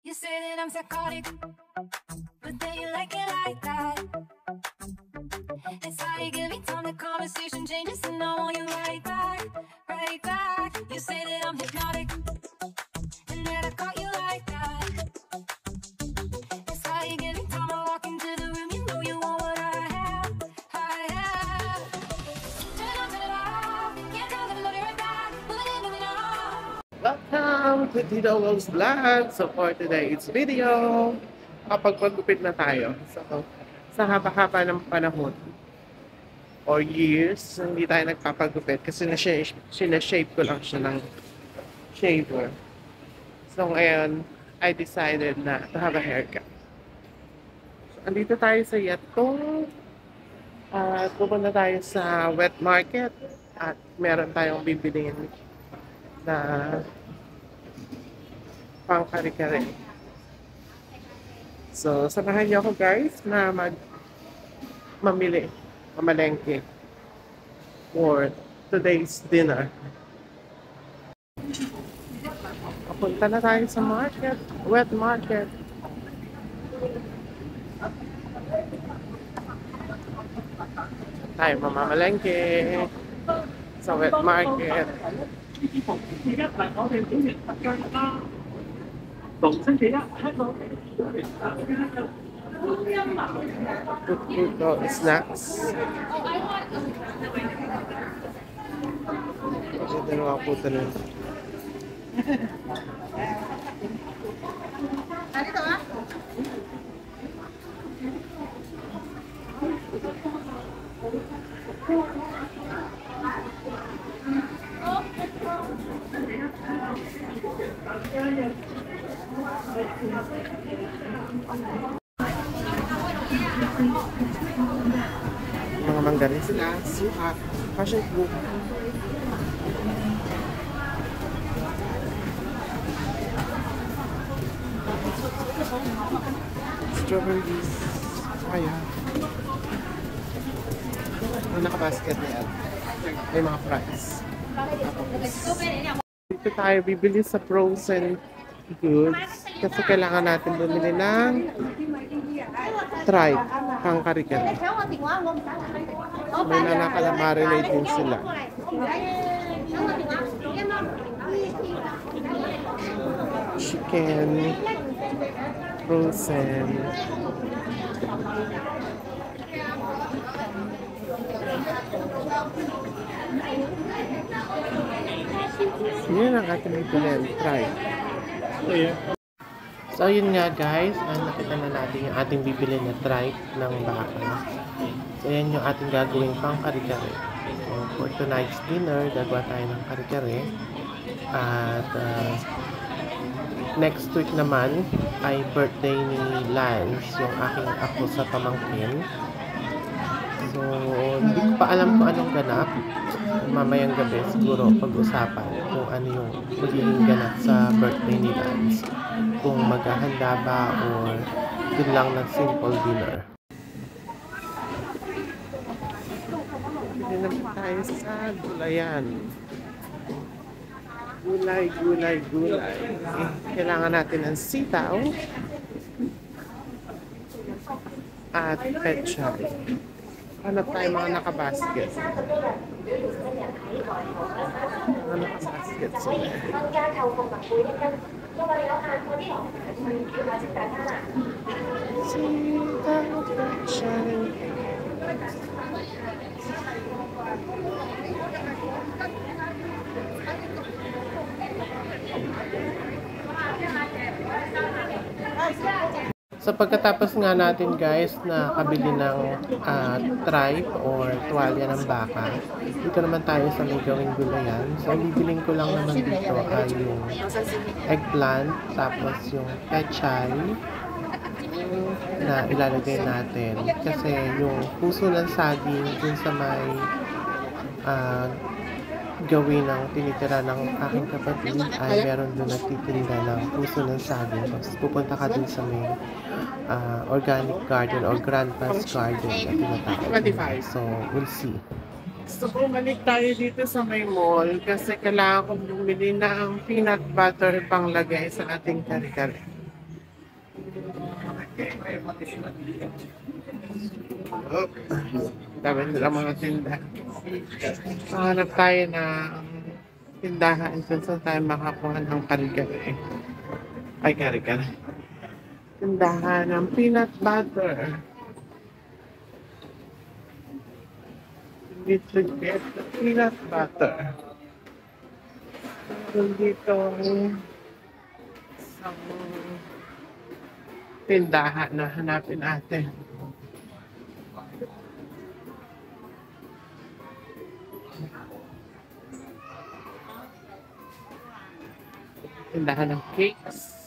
You say that I'm psychotic, but then you like it like that. It's how you give me time, the conversation changes, and I want you right back, right back. You say that I'm hypnotic, and that I got you like that. It's how you give me time, I walk into the room, you know you want what I have, I have. Turn it off, can't tell that I love you right back, but it don't know. Welcome to Tito Will's Vlog! So for today's video, kapag-pagupit na tayo. So, sa haba-haba ng panahon or years, hindi tayo nagpapagupit kasi sinashape ko lang siya ng shaver. So ngayon, I decided na to have a haircut. So, andito tayo sa Yatong at pupunta tayo sa wet market at meron tayong bibiliin na pang kare-kare. So, samahan niyo ako guys na mamalengke for today's dinner. Papunta na tayo sa market, wet market. Tayo mamamalengke sa wet market. Food snacks. Ito na mga puto na. Mga manggarin sila, suha, passion fruit. Strawberries. Kaya. May nakabasket na yan. May mga fries. Dito tayo bibili sa frozen goods kasi kailangan natin bumili ng tripe pang kare-kare. May nakakala-marinate din sila. Chicken frozen. Yun ang ating bibilin, tripe. So yun nga guys, nakita na natin yung ating bibili na tripe ng baka. So yan yung ating gagawin pang kare-kare. So for tonight's dinner, gagawa tayo ng kare-kare. At next week naman ay birthday ni Lance, yung aking apo sa pamangkin. So hindi ko pa alam kung anong ganap. Mamayang gabi siguro pag-usapan kung ano yung magiging ganap sa birthday ni Lance. Kung maghahanda ba or dun lang ng simple dinner. Hindi naman tayo sa gulayan. Gulay. Kailangan natin ng sitaw at pechay. Hanap tayo mga nakabasket. Mga nakabasket sila. Sitaw, pechay. So pagkatapos nga natin guys na kabili ng tripe or tuwalya ng baka, dito naman tayo sa may gawing gulayan. So bibiling ko lang naman dito ay yung eggplant, tapos yung pechay na ilalagay natin. Kasi yung puso ng saging dun sa may gawin ng tinitira ng aking kapatid ay meron doon nagtitinda ng puso ng saging. Tapos pupunta ka dun sa may organic garden or grandpa's garden na tinatawag. So, we'll see. So, bumalik tayo dito sa may mall kasi kailangan kong bumili ng peanut butter pang lagay sa ating kare-kare. Dami nila mga tindahan. Hanap tayo ng tindahan kung saan tayo makakuha ng kare-kare. Ay, kare-kare. Tindahan ng peanut butter. Dito get the peanut butter. Dito sa tindahan na hanapin natin. Tindahan ng cakes.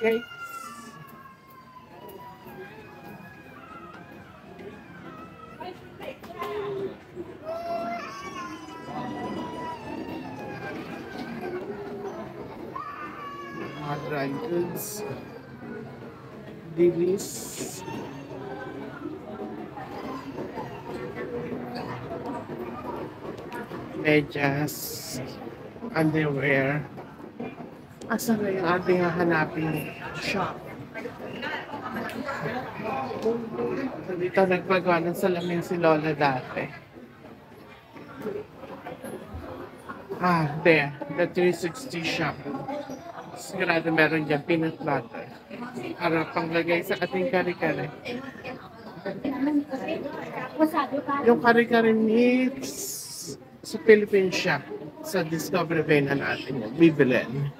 Cakes. Mga dry goods. Dilis. Medyas. Underwear. Asan na yung ating hahanapin shop? Dito nagpagawa ng salamin si Lola dati. Ah, there. The 360 shop. Sigurado meron dyan peanut butter. Para panglagay sa ating kare-kare. Yung kare-kare meats sa Philippine shop. Sa Discovery Bay na natin yan. Bibilin.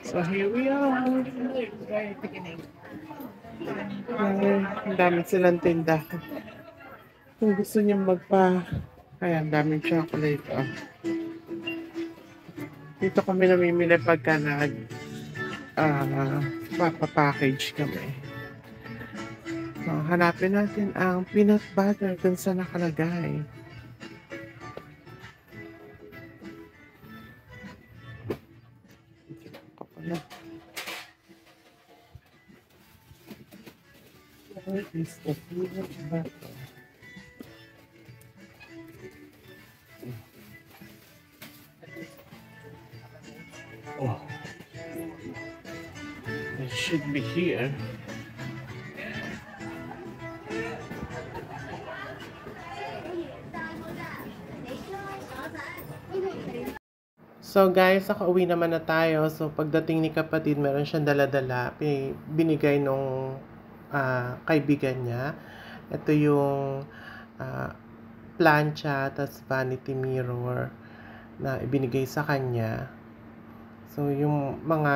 So here we are. Ang dami silang tindahan. Kung gusto niyo ayan, daming chocolate. Oh. Dito kami namimili pagka papapackage kami. So, hanapin natin ang peanut butter kung saan nakalagay. Where is the peanut butter? Oh. It should be here. So guys, nakauwi naman na tayo. So pagdating ni kapatid, meron siyang dala-dala. Binigay nung kaibigan niya. Ito yung plancha, tas vanity mirror na ibinigay sa kanya. So yung mga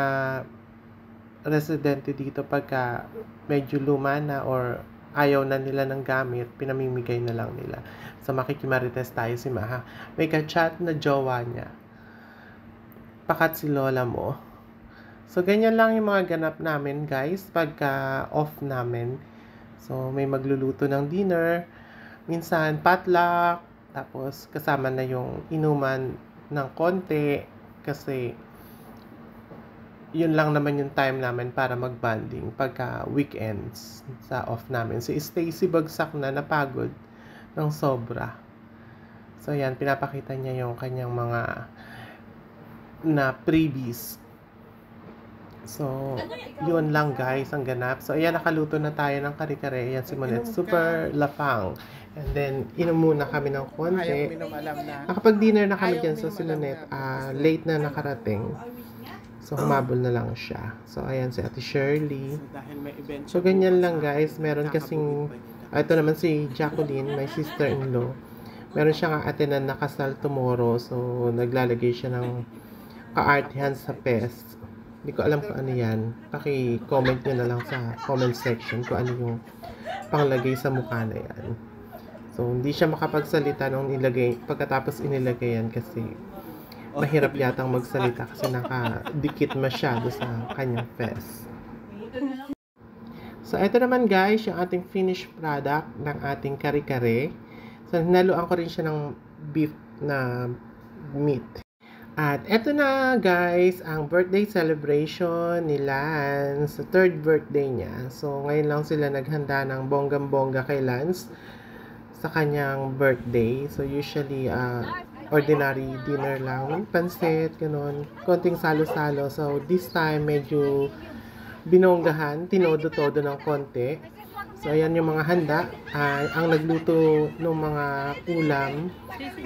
residente dito pagka medyo luma na or ayaw na nila ng gamit, pinamimigay na lang nila. So makikimarites tayo si Maha. May ka-chat na jowa niya. Pakat si lola mo. So, ganyan lang yung mga ganap namin, guys, pagka off namin. So, may magluluto ng dinner, minsan potluck, tapos kasama na yung inuman ng konti, kasi yun lang naman yung time namin para mag-bonding pagka weekends sa off namin. Si Stacy bagsak na, napagod ng sobra. So, yan, pinapakita niya yung kanyang mga na freebies. So, yun lang guys ang ganap. So, ayan, nakaluto na tayo ng kare-kare. Ayan si Monet, super lapang. And then, inom muna kami ng konti. Nakapag-dinner na kami dyan. So, si Monet, late na nakarating. So, humabol na lang siya. So, ayan si Ate Shirley. So, ganyan lang guys. Meron kasing, ito naman si Jacqueline, my sister-in-law. Meron siyang atinan na kasal tomorrow. So, naglalagay siya ng ka-artihan sa PES. Hindi ko alam kung ano yan. Paki-comment nyo na lang sa comment section kung ano yung panglagay sa mukha na yan. So, hindi siya makapagsalita nung pagkatapos inilagay yan kasi mahirap yatang magsalita kasi nakadikit masyado sa kanyang PES. So, ito naman guys, yung ating finished product ng ating kare-kare. So, hinaluan ko rin siya ng beef na meat. At eto na guys, ang birthday celebration ni Lance, sa 3rd birthday niya. So ngayon lang sila naghanda ng bonggang-bongga kay Lance sa kanyang birthday. So usually ordinary dinner lang, pansit, ganun, konting salo-salo. So this time medyo binonggahan, tinodo-todo ng konti. So, ayan yung mga handa. Ang nagluto ng mga ulam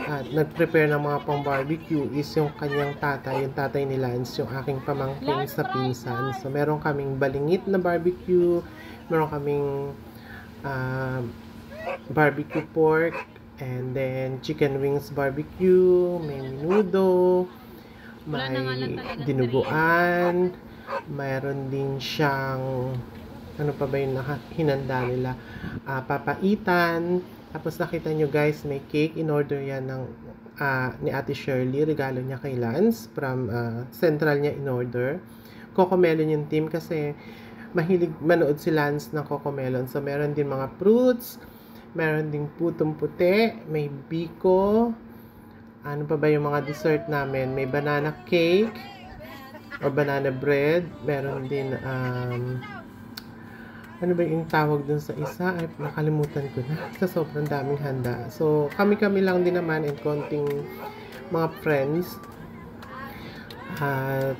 at nag-prepare ng mga pang-barbecue is yung kanyang tatay, yung tatay ni Lance, yung aking pamangkin sa pinsan. So, meron kaming balingit na barbecue, meron kaming barbecue pork, and then chicken wings barbecue, may menudo, may dinuguan, mayroon din siyang ano pa ba yung hinanda nila, papaitan. Tapos nakita nyo guys, may cake, in order yan ng ni Ate Shirley, regalo niya kay Lance from Central niya in order. Cocomelon yung team kasi mahilig manood si Lance ng Cocomelon. So meron din mga fruits, meron din putong puti, may biko, ano pa ba yung mga dessert namin, may banana cake or banana bread, meron din ano ba yung tawag dun sa isa? Ay, nakalimutan ko na. Sa sobrang daming handa. So, kami-kami lang din naman and konting mga friends. At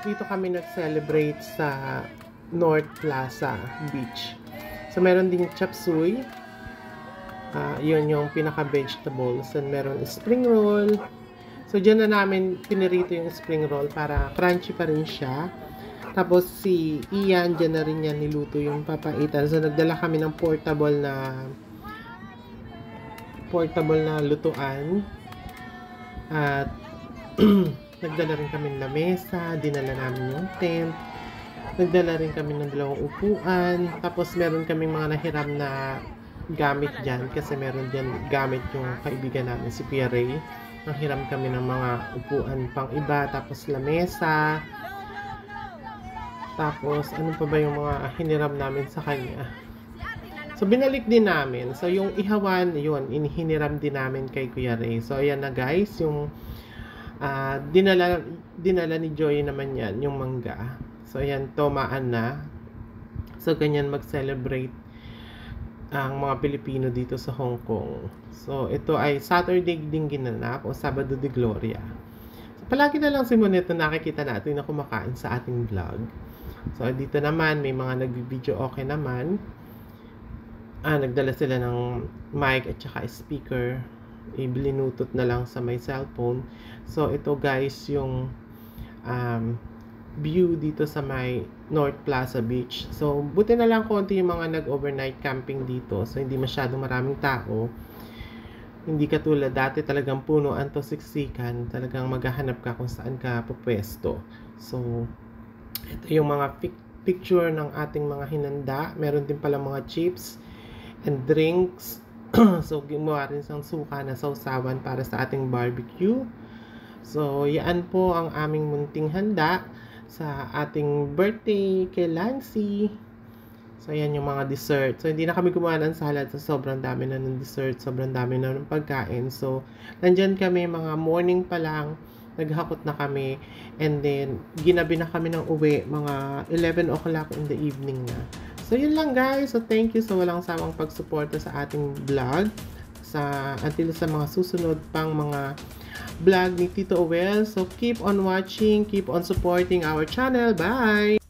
dito kami nag-celebrate sa North Plaza Beach. So, meron din chop suey. Yun yung pinaka-vegetables. And meron spring roll. So, dyan na namin pinirito yung spring roll para crunchy pa rin siya. Tapos si Ian, dyan na rin yan niluto yung papaitan. So, nagdala kami ng portable na lutuan. At nagdala rin kami ng lamesa, dinala namin yung tent. Nagdala rin kami ng 2 upuan. Tapos meron kaming mga nahiram na gamit dyan. Kasi meron dyan gamit yung kaibigan namin, si Kuya Ray. Nanghiram kami ng mga upuan pang iba. Tapos lamesa. Tapos, ano pa ba yung mga hiniram namin sa kanya? So, binalik din namin. So, yung ihawan, yun, hiniram din namin kay Kuya Ray. So, ayan na guys, yung dinala ni Joy naman yan, yung mangga. So, ayan, tomaan na. So, ganyan mag-celebrate ang mga Pilipino dito sa Hong Kong. So, ito ay Saturday din ginanap o Sabado de Gloria. So, palagi na lang simula ito nakikita natin na kumakain sa ating vlog. So, dito naman, may mga nag-video okay naman. Nagdala sila ng mic at saka speaker. Ibinutot na lang sa may cellphone. So, ito guys, yung view dito sa may North Plaza Beach. So, buti na lang konti yung mga nag-overnight camping dito. So, hindi masyadong maraming tao. Hindi katulad dati talagang punuan to siksikan. Talagang maghahanap ka kung saan ka pupwesto. So, ito yung mga picture ng ating mga hinanda. Meron din pala mga chips and drinks. So, gumawa rin sang suka na sausawan para sa ating barbecue. So, yan po ang aming munting handa sa ating birthday kay Lancy. So, yan yung mga dessert. So, hindi na kami gumawa ng salad sa sobrang dami na ng dessert. Sobrang dami na ng pagkain. So, nandyan kami mga morning pa lang. Naghakot na kami. And then, ginabi na kami ng uwi. Mga 11 o'clock in the evening na. So, yun lang guys. So, thank you sa walang sawang pagsuporta sa ating vlog. Until sa mga susunod pang mga vlog ni Tito Owel. So, keep on watching. Keep on supporting our channel. Bye!